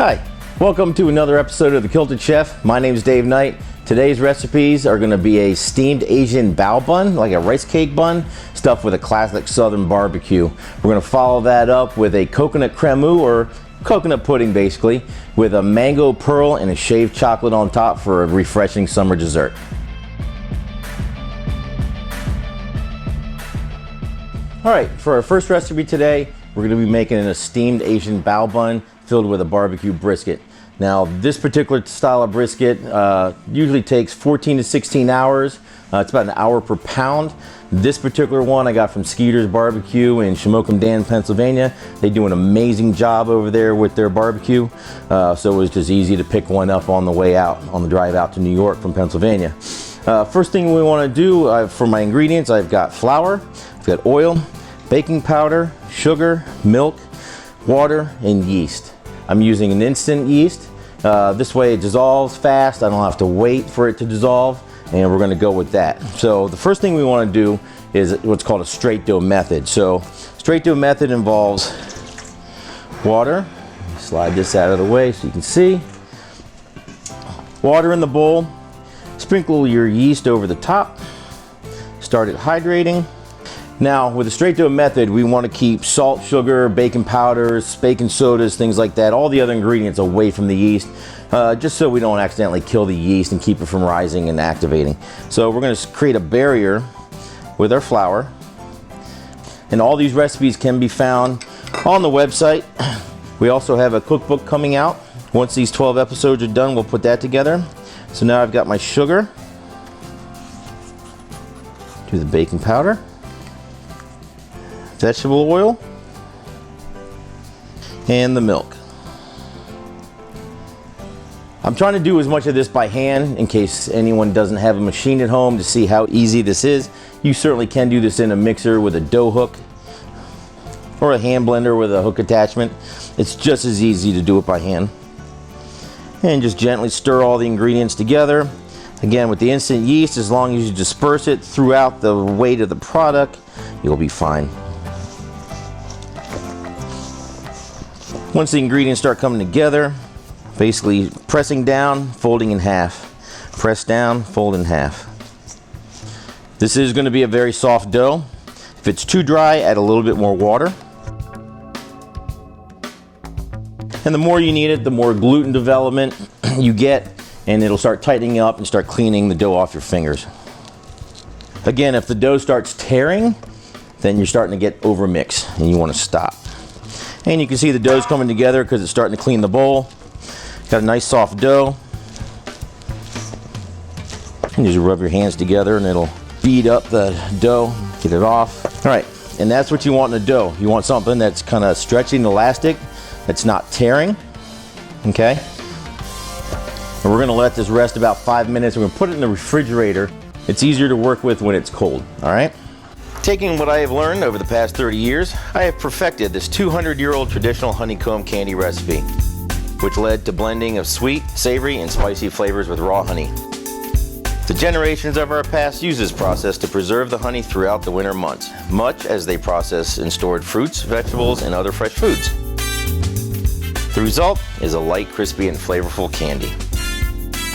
Hi, welcome to another episode of the Kilted Chef. My name is Dave Knight. Today's recipes are going to be a steamed Asian bao bun, like a rice cake bun, stuffed with a classic southern barbecue. We're going to follow that up with a coconut crémeux, or coconut pudding basically, with a mango pearl and a shaved chocolate on top for a refreshing summer dessert. Alright, for our first recipe today, we're going to be making a steamed Asian bao bun filled with a barbecue brisket. Now, this particular style of brisket usually takes 14 to 16 hours. It's about an hour per pound. This particular one I got from Skeeters BBQ in Shamokin Dam, Pennsylvania. They do an amazing job over there with their barbecue. So it was just easy to pick one up on the way out, on the drive out to New York from Pennsylvania. First thing we want to do for my ingredients, I've got flour, I've got oil, baking powder, sugar, milk, water, and yeast. I'm using an instant yeast. This way it dissolves fast. I don't have to wait for it to dissolve, and we're going to go with that. So the first thing we want to do is what's called a straight dough method. So straight dough method involves water. Slide this out of the way so you can see. Water in the bowl. Sprinkle your yeast over the top. Start it hydrating. Now, with the straight dough method, we want to keep salt, sugar, baking powders, baking sodas, things like that, all the other ingredients away from the yeast, just so we don't accidentally kill the yeast and keep it from rising and activating. So we're going to create a barrier with our flour. And all these recipes can be found on the website. We also have a cookbook coming out. Once these 12 episodes are done, we'll put that together. So now I've got my sugar, do the baking powder, vegetable oil, and the milk. I'm trying to do as much of this by hand in case anyone doesn't have a machine at home to see how easy this is. You certainly can do this in a mixer with a dough hook or a hand blender with a hook attachment. It's just as easy to do it by hand. And just gently stir all the ingredients together. Again, with the instant yeast, as long as you disperse it throughout the weight of the product, you'll be fine. Once the ingredients start coming together, basically pressing down, folding in half. Press down, fold in half. This is going to be a very soft dough. If it's too dry, add a little bit more water. And the more you knead it, the more gluten development you get, and it'll start tightening up and start cleaning the dough off your fingers. Again, if the dough starts tearing, then you're starting to get overmixed and you want to stop. And you can see the dough's coming together because it's starting to clean the bowl. Got a nice soft dough. And just rub your hands together and it'll beat up the dough, get it off. All right, and that's what you want in a dough. You want something that's kind of stretchy and elastic, that's not tearing, okay? And we're gonna let this rest about 5 minutes. We're gonna put it in the refrigerator. It's easier to work with when it's cold, all right? Taking what I have learned over the past 30 years, I have perfected this 200-year-old traditional honeycomb candy recipe, which led to blending of sweet, savory, and spicy flavors with raw honey. The generations of our past used this process to preserve the honey throughout the winter months, much as they processed and stored fruits, vegetables, and other fresh foods. The result is a light, crispy, and flavorful candy.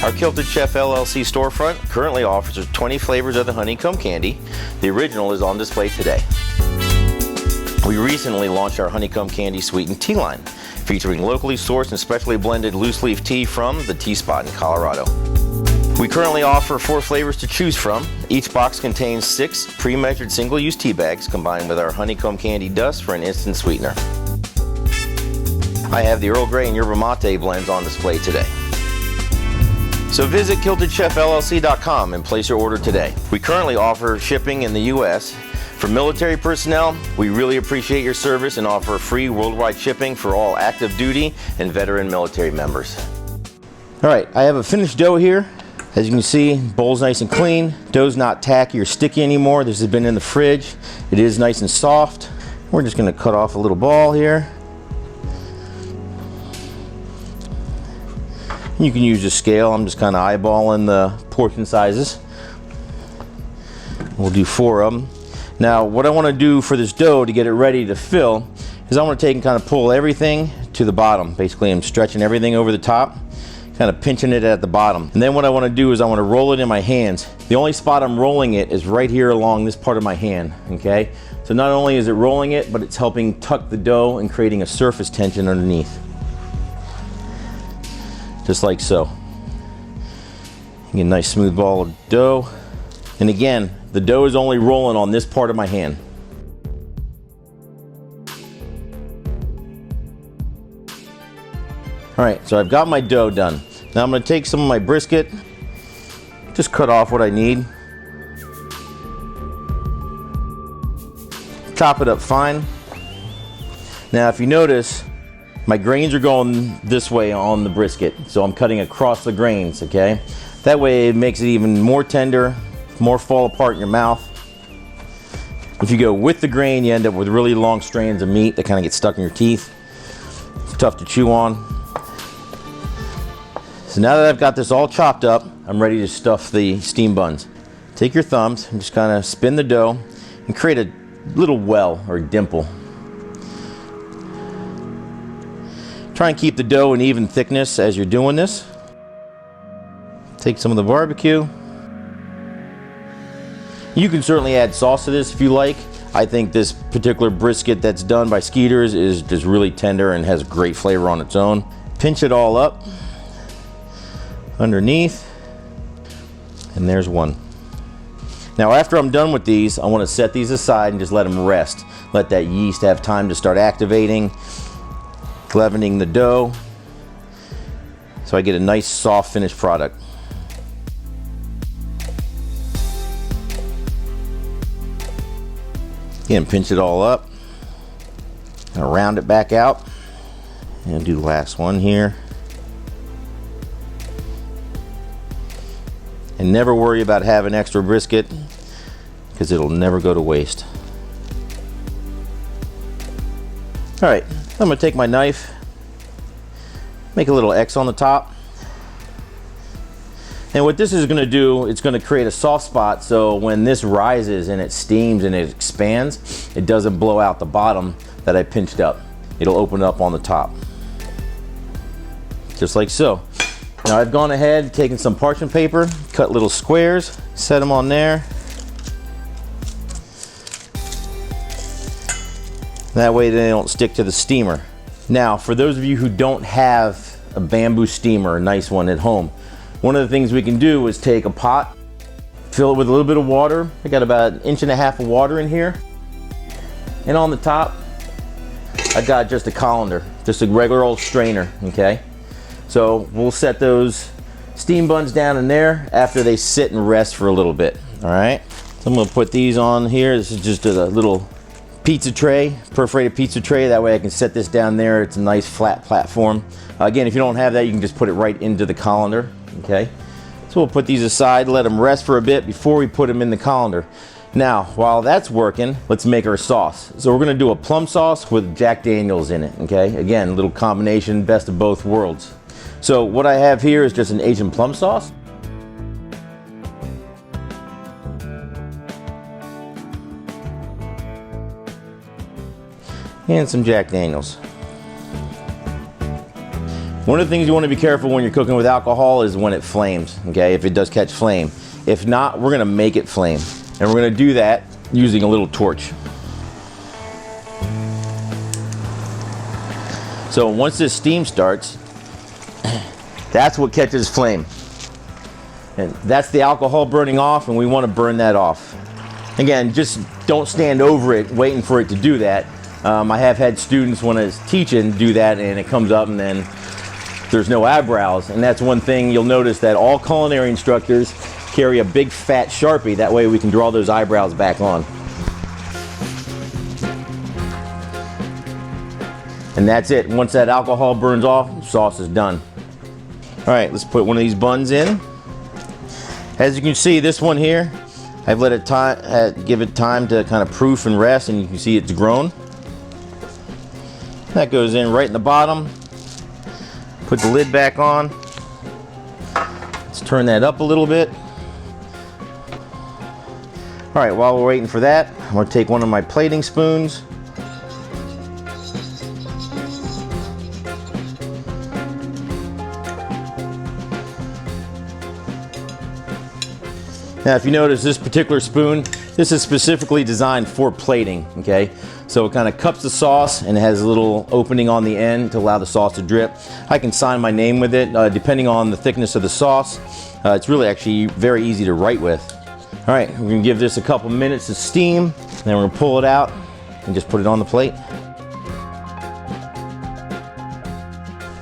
Our Kilted Chef LLC storefront currently offers 20 flavors of the honeycomb candy. The original is on display today. We recently launched our honeycomb candy sweetened tea line, featuring locally sourced and specially blended loose leaf tea from the Tea Spot in Colorado. We currently offer 4 flavors to choose from. Each box contains 6 pre-measured single-use tea bags combined with our honeycomb candy dust for an instant sweetener. I have the Earl Grey and Yerba Mate blends on display today. So visit KiltedChefLLC.com and place your order today. We currently offer shipping in the U.S. For military personnel, we really appreciate your service and offer free worldwide shipping for all active duty and veteran military members. All right, I have a finished dough here. As you can see, bowl's nice and clean. Dough's not tacky or sticky anymore. This has been in the fridge. It is nice and soft. We're just gonna cut off a little ball here. You can use a scale. I'm just kind of eyeballing the portion sizes. We'll do 4 of them. Now, what I want to do for this dough to get it ready to fill is I want to take and kind of pull everything to the bottom. Basically, I'm stretching everything over the top, kind of pinching it at the bottom. And then what I want to do is I want to roll it in my hands. The only spot I'm rolling it is right here along this part of my hand, okay? So not only is it rolling it, but it's helping tuck the dough and creating a surface tension underneath. Just like so. You get a nice smooth ball of dough. And again, the dough is only rolling on this part of my hand. All right, so I've got my dough done. Now I'm gonna take some of my brisket, just cut off what I need. Chop it up fine. Now if you notice, my grains are going this way on the brisket, so I'm cutting across the grains, okay? That way it makes it even more tender, more fall apart in your mouth. If you go with the grain, you end up with really long strands of meat that kind of get stuck in your teeth. It's tough to chew on. So now that I've got this all chopped up, I'm ready to stuff the steam buns. Take your thumbs and just kind of spin the dough and create a little well or dimple. Try and keep the dough an even thickness as you're doing this. Take some of the barbecue. You can certainly add sauce to this if you like. I think this particular brisket that's done by Skeeters is just really tender and has great flavor on its own. Pinch it all up underneath, and there's one. Now after I'm done with these, I want to set these aside and just let them rest. Let that yeast have time to start activating, leavening the dough, so I get a nice soft finished product. Again, pinch it all up, and round it back out, and do the last one here. And never worry about having extra brisket, because it'll never go to waste. All right, I'm gonna take my knife, make a little X on the top. And what this is gonna do, it's gonna create a soft spot, so when this rises and it steams and it expands, it doesn't blow out the bottom that I pinched up. It'll open up on the top. Just like so. Now I've gone ahead, taken some parchment paper, cut little squares, set them on there. That way they don't stick to the steamer. Now, for those of you who don't have a bamboo steamer, a nice one at home, one of the things we can do is take a pot, fill it with a little bit of water. I got about 1.5 inches of water in here. And on the top, I got just a colander, just a regular old strainer, okay? So we'll set those steam buns down in there after they sit and rest for a little bit, all right? So I'm gonna put these on here. This is just a little pizza tray, perforated pizza tray. That way I can set this down there. It's a nice flat platform. Again, if you don't have that, you can just put it right into the colander, okay? So we'll put these aside, let them rest for a bit before we put them in the colander. Now, while that's working, let's make our sauce. So we're gonna do a plum sauce with Jack Daniels in it, okay? Again, a little combination, best of both worlds. So what I have here is just an Asian plum sauce. And some Jack Daniels. One of the things you want to be careful when you're cooking with alcohol is when it flames, okay? If it does catch flame. If not, we're gonna make it flame. And we're gonna do that using a little torch. So once this steam starts, that's what catches flame. And that's the alcohol burning off, and we want to burn that off. Again, just don't stand over it waiting for it to do that. I have had students when I was teaching do that, and it comes up and then there's no eyebrows. And that's one thing you'll notice, that all culinary instructors carry a big fat Sharpie. That way we can draw those eyebrows back on. And that's it. Once that alcohol burns off, sauce is done. All right, let's put one of these buns in. As you can see, this one here, I've let it give it time to kind of proof and rest, and you can see it's grown. That goes in right in the bottom. Put the lid back on. Let's turn that up a little bit. All right, while we're waiting for that, I'm gonna take one of my plating spoons. Now, if you notice this particular spoon, this is specifically designed for plating, okay? So it kind of cups the sauce and it has a little opening on the end to allow the sauce to drip. I can sign my name with it depending on the thickness of the sauce. It's really actually very easy to write with. All right, we're gonna give this a couple minutes to steam, then we're gonna pull it out and just put it on the plate.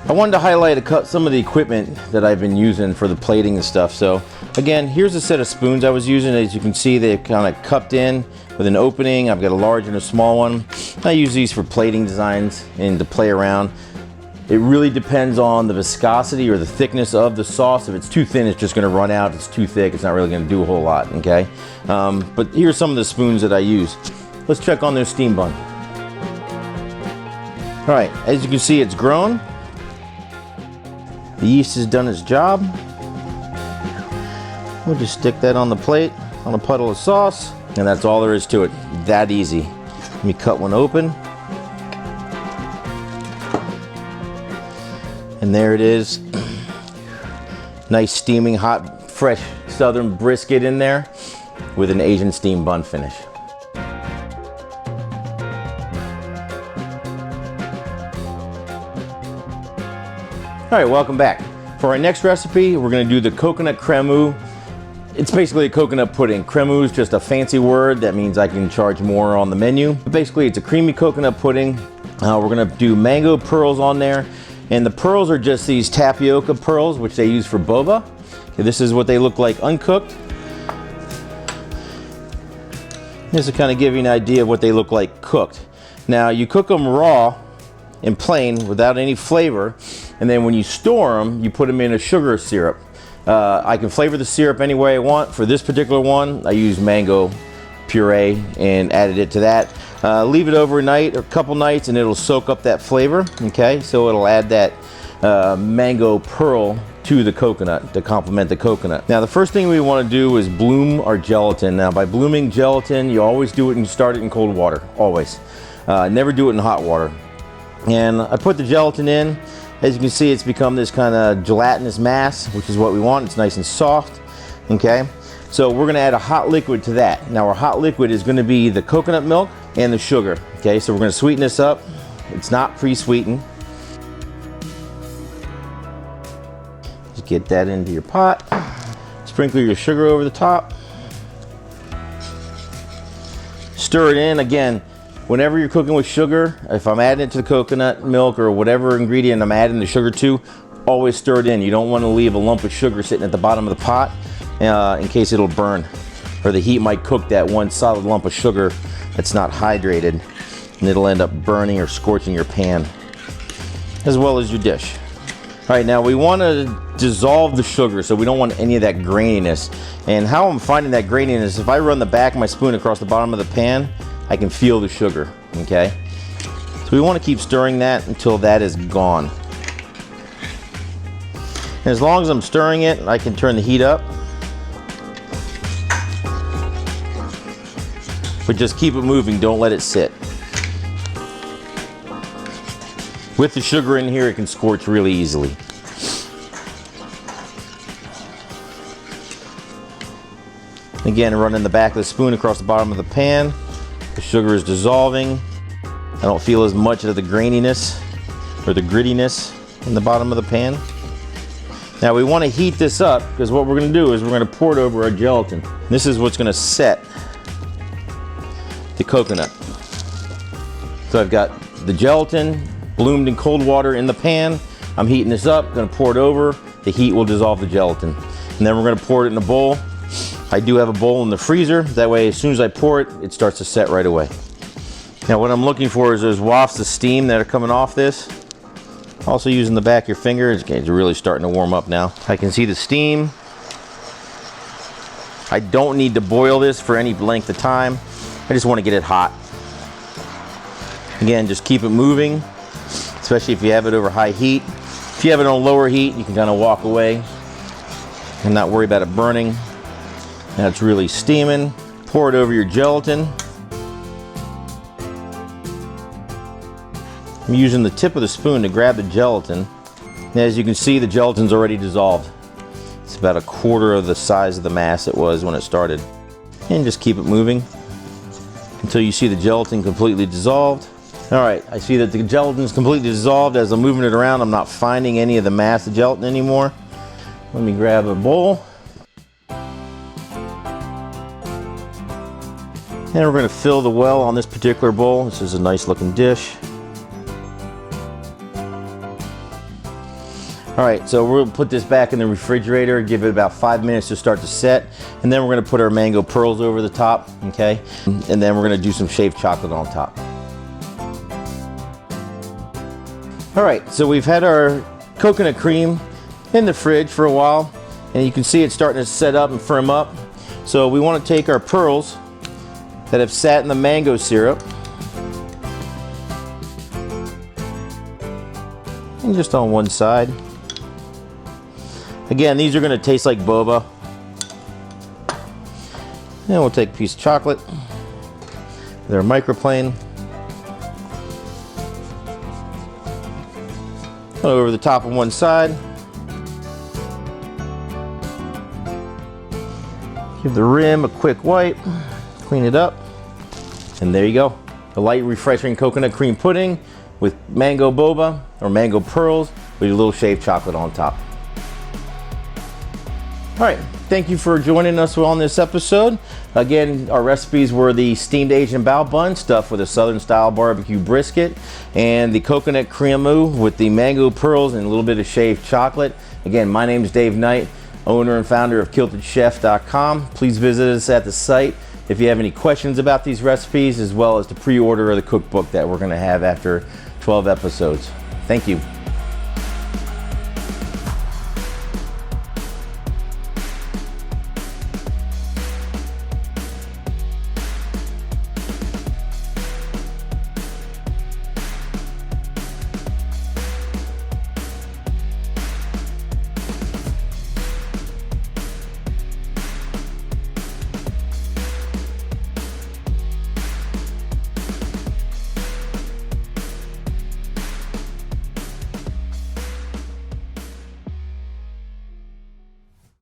I wanted to highlight some of the equipment that I've been using for the plating and stuff. So again, here's a set of spoons I was using. As you can see, they're kind of cupped in with an opening. I've got a large and a small one. I use these for plating designs and to play around. It really depends on the viscosity or the thickness of the sauce. If it's too thin, it's just gonna run out. If it's too thick, it's not really gonna do a whole lot, okay? But here's some of the spoons that I use. Let's check on their steam bun. All right, as you can see, it's grown. The yeast has done its job. We'll just stick that on the plate, on a puddle of sauce, and that's all there is to it. That easy. Let me cut one open. And there it is. Nice steaming, hot, fresh southern brisket in there with an Asian steam bun finish. All right, welcome back. For our next recipe, we're gonna do the coconut crémeux. It's basically a coconut pudding. Crémeux is just a fancy word that means I can charge more on the menu. But basically, it's a creamy coconut pudding. We're gonna do mango pearls on there. And the pearls are just these tapioca pearls, which they use for boba. Okay, this is what they look like uncooked. This will kind of give you an idea of what they look like cooked. Now, you cook them raw and plain without any flavor. And then when you store them, you put them in a sugar syrup. I can flavor the syrup any way I want. For this particular one, I use mango puree and added it to that. Leave it overnight or a couple nights and it'll soak up that flavor, okay? So it'll add that mango pearl to the coconut to complement the coconut. Now the first thing we want to do is bloom our gelatin. Now by blooming gelatin, you always do it and start it in cold water, always. Never do it in hot water. And I put the gelatin in. As you can see, it's become this kind of gelatinous mass, which is what we want. It's nice and soft, okay? So we're gonna add a hot liquid to that. Now our hot liquid is gonna be the coconut milk and the sugar, okay? So we're gonna sweeten this up. It's not pre-sweetened. Just get that into your pot. Sprinkle your sugar over the top. Stir it in. Again, whenever you're cooking with sugar, if I'm adding it to the coconut milk or whatever ingredient I'm adding the sugar to, always stir it in. You don't want to leave a lump of sugar sitting at the bottom of the pot in case it'll burn, or the heat might cook that one solid lump of sugar that's not hydrated, and it'll end up burning or scorching your pan as well as your dish. All right, now we want to dissolve the sugar, so we don't want any of that graininess. And how I'm finding that graininess, if I run the back of my spoon across the bottom of the pan, I can feel the sugar, okay? So we want to keep stirring that until that is gone. And as long as I'm stirring it, I can turn the heat up. But just keep it moving, don't let it sit. With the sugar in here, it can scorch really easily. Again, running the back of the spoon across the bottom of the pan. The sugar is dissolving. I don't feel as much of the graininess or the grittiness in the bottom of the pan. Now we want to heat this up because what we're going to do is we're going to pour it over our gelatin. This is what's going to set the coconut. So I've got the gelatin bloomed in cold water in the pan. I'm heating this up, going to pour it over. The heat will dissolve the gelatin. And then we're going to pour it in a bowl. I do have a bowl in the freezer. That way, as soon as I pour it, it starts to set right away. Now what I'm looking for is those wafts of steam that are coming off this. Also using the back of your finger, it's really starting to warm up now. I can see the steam. I don't need to boil this for any length of time. I just want to get it hot. Again, just keep it moving, especially if you have it over high heat. If you have it on lower heat, you can kind of walk away and not worry about it burning. Now it's really steaming. Pour it over your gelatin. I'm using the tip of the spoon to grab the gelatin. And as you can see, the gelatin's already dissolved. It's about a quarter of the size of the mass it was when it started. And just keep it moving until you see the gelatin completely dissolved. All right, I see that the gelatin is completely dissolved. As I'm moving it around, I'm not finding any of the mass of gelatin anymore. Let me grab a bowl. And we're going to fill the well on this particular bowl. This is a nice looking dish. All right, so we'll put this back in the refrigerator, give it about 5 minutes to start to set, and then we're gonna put our mango pearls over the top, okay? And then we're gonna do some shaved chocolate on top. All right, so we've had our coconut cream in the fridge for a while, and you can see it's starting to set up and firm up. So we wanna take our pearls that have sat in the mango syrup, and just on one side. Again, these are going to taste like boba. And we'll take a piece of chocolate with our microplane. Over the top of one side. Give the rim a quick wipe. Clean it up. And there you go. A light, refreshing coconut cream pudding with mango boba or mango pearls with a little shaved chocolate on top. All right, thank you for joining us on this episode. Again, our recipes were the steamed Asian bao bun stuffed with a southern style barbecue brisket, and the coconut crémeux with the mango pearls and a little bit of shaved chocolate. Again, my name is Dave Knight, owner and founder of KiltedChef.com. Please visit us at the site if you have any questions about these recipes, as well as the pre-order of the cookbook that we're going to have after 12 episodes. Thank you.